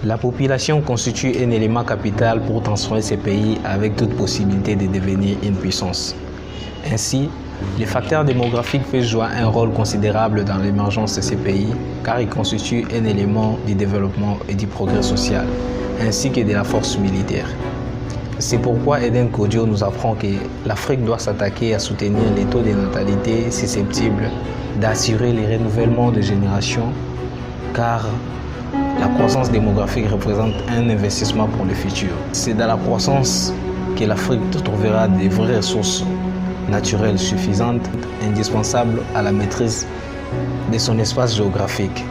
La population constitue un élément capital pour transformer ces pays avec toute possibilité de devenir une puissance. Ainsi, les facteurs démographiques peuvent jouer un rôle considérable dans l'émergence de ces pays car ils constituent un élément du développement et du progrès social, ainsi que de la force militaire. C'est pourquoi Eden Kodio nous apprend que l'Afrique doit s'attaquer à soutenir les taux de natalité susceptibles d'assurer le renouvellement de générations car la croissance démographique représente un investissement pour le futur. C'est dans la croissance que l'Afrique trouvera des vraies ressources naturelles suffisantes, indispensables à la maîtrise de son espace géographique.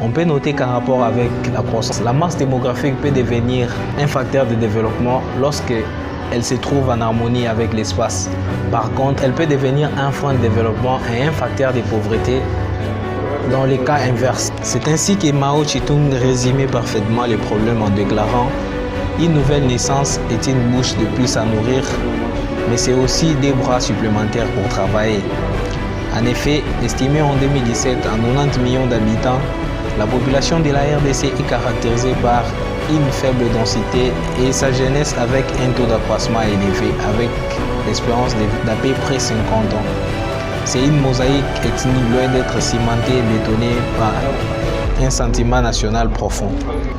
On peut noter qu'en rapport avec la croissance, la masse démographique peut devenir un facteur de développement lorsque elle se trouve en harmonie avec l'espace. Par contre, elle peut devenir un frein de développement et un facteur de pauvreté dans les cas inverses. C'est ainsi que Mao Tse-tung résumait parfaitement les problèmes en déclarant « Une nouvelle naissance est une bouche de plus à nourrir, mais c'est aussi des bras supplémentaires pour travailler. » En effet, estimé en 2017 à 90 millions d'habitants, la population de la RDC est caractérisée par une faible densité et sa jeunesse avec un taux d'accroissement élevé, avec l'espérance de vie d'à peu près 50 ans. C'est une mosaïque ethnique loin d'être cimentée et bétonnée par un sentiment national profond.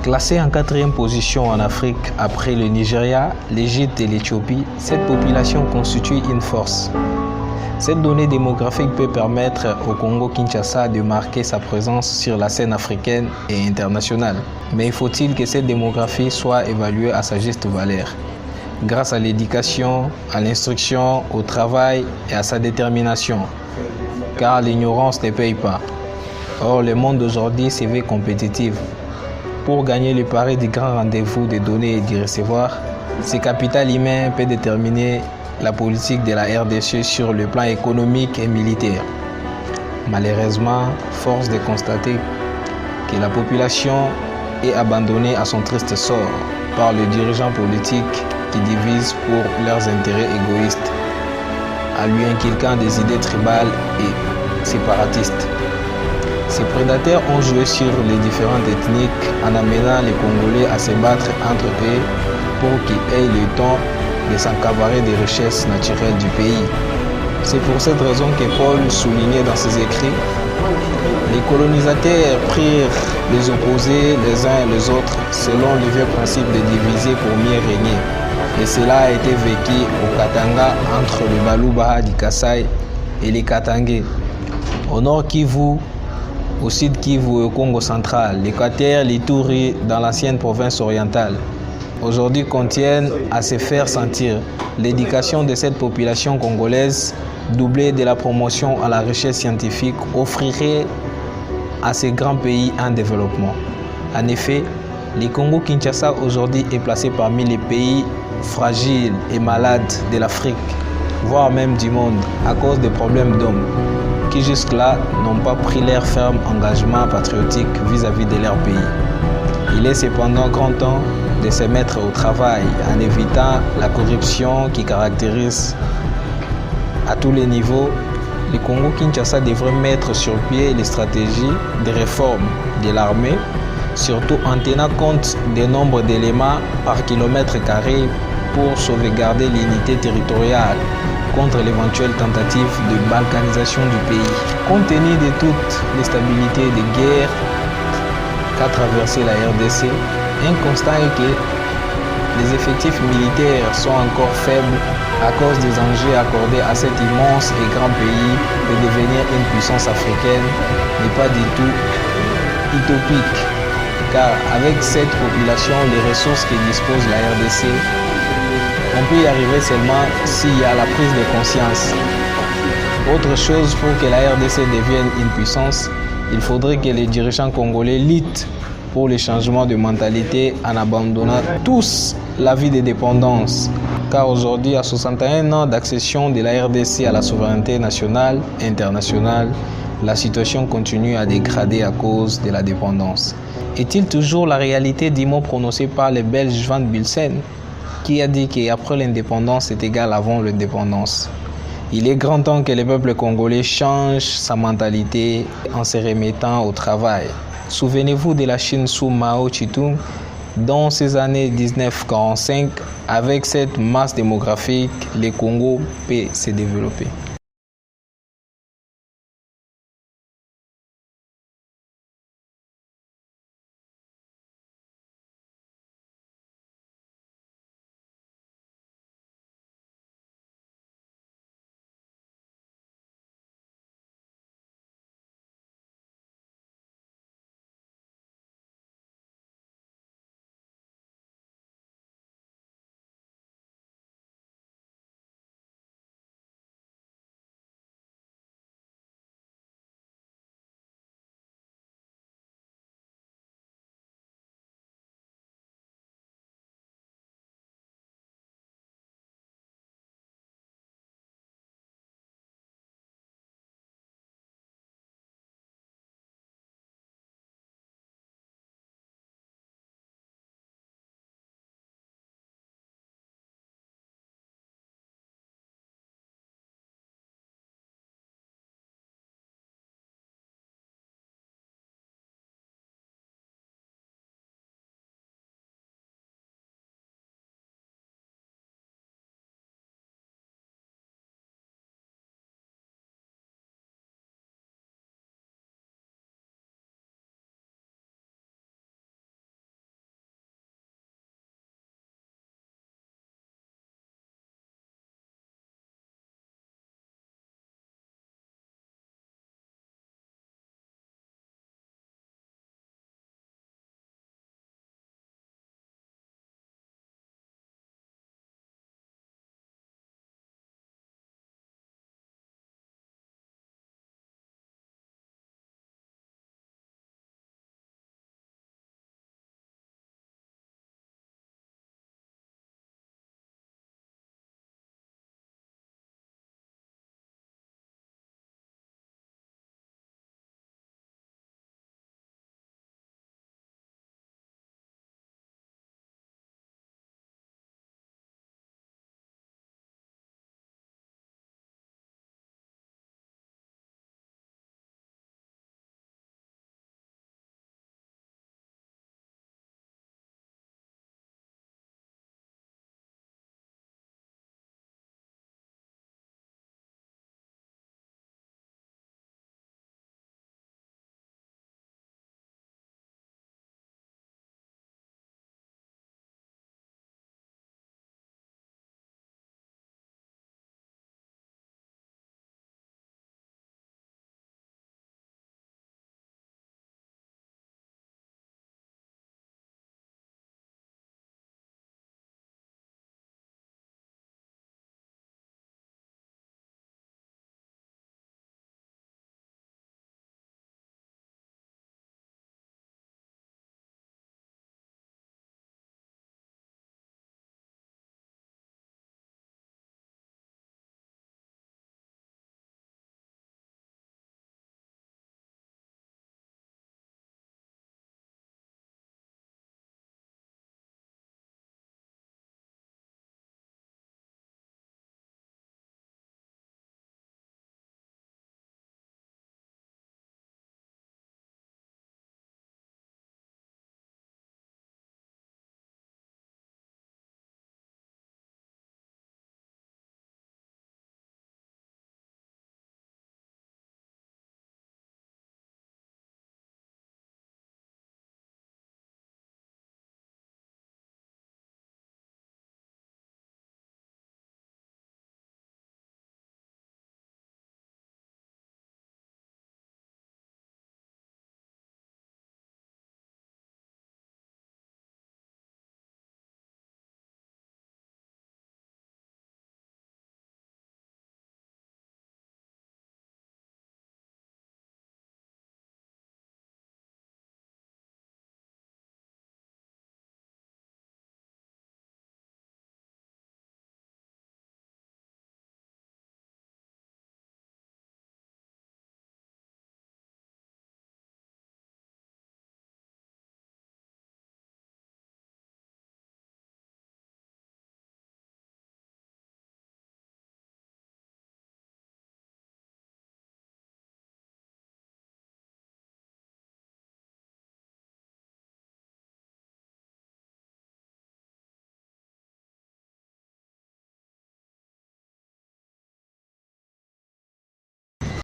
Classée en 4e position en Afrique après le Nigeria, l'Égypte et l'Éthiopie, cette population constitue une force. Cette donnée démographique peut permettre au Congo-Kinshasa de marquer sa présence sur la scène africaine et internationale. Mais faut-il que cette démographie soit évaluée à sa juste valeur, grâce à l'éducation, à l'instruction, au travail et à sa détermination, car l'ignorance ne paye pas. Or, le monde d'aujourd'hui se veut compétitif. Pour gagner le pari du grand rendez-vous des données et du recevoir, ce capital humain peut déterminer la politique de la RDC sur le plan économique et militaire. Malheureusement, force de constater que la population est abandonnée à son triste sort par les dirigeants politiques qui divisent pour leurs intérêts égoïstes, à lui inculquant des idées tribales et séparatistes. Ces prédateurs ont joué sur les différentes ethniques en amenant les Congolais à se battre entre eux pour qu'ils aient le temps de s'encavarer des richesses naturelles du pays. C'est pour cette raison que Paul soulignait dans ses écrits « Les colonisateurs prirent les opposés les uns et les autres selon le vieux principe de diviser pour mieux régner. Et cela a été vécu au Katanga entre le Balubaha du Kasaï et les Katangais. Au nord Kivu, au sud Kivu et au Congo central, l'Équateur, l'Ituri dans l'ancienne province orientale. Aujourd'hui contiennent à se faire sentir. L'éducation de cette population congolaise, doublée de la promotion à la recherche scientifique, offrirait à ces grands pays un développement. En effet, le Congo-Kinshasa aujourd'hui est placé parmi les pays fragiles et malades de l'Afrique, voire même du monde, à cause des problèmes d'hommes, qui jusque-là n'ont pas pris leur ferme engagement patriotique vis-à-vis de leur pays. Il est cependant grand temps de se mettre au travail en évitant la corruption qui caractérise à tous les niveaux. Le Congo-Kinshasa devrait mettre sur pied les stratégies de réforme de l'armée, surtout en tenant compte des nombres d'éléments par kilomètre carré pour sauvegarder l'unité territoriale contre l'éventuelle tentative de balkanisation du pays. Compte tenu de toutes les stabilités de guerre qu'a traversé la RDC, un constat est que les effectifs militaires sont encore faibles à cause des enjeux accordés à cet immense et grand pays. De devenir une puissance africaine n'est pas du tout utopique, car avec cette population, les ressources que dispose la RDC, on peut y arriver seulement s'il y a la prise de conscience. Autre chose, pour que la RDC devienne une puissance, il faudrait que les dirigeants congolais luttent pour les changements de mentalité en abandonnant tous la vie de dépendance. Car aujourd'hui, à 61 ans d'accession de la RDC à la souveraineté nationale et internationale, la situation continue à dégrader à cause de la dépendance. Est-il toujours la réalité du mot prononcé par le Belge Van Bilsen, qui a dit qu'après l'indépendance est égal avant l'indépendance? Il est grand temps que le peuple congolais change sa mentalité en se remettant au travail. Souvenez-vous de la Chine sous Mao Tse-tung. Dans ces années 1945, avec cette masse démographique, le Congo peut se développer.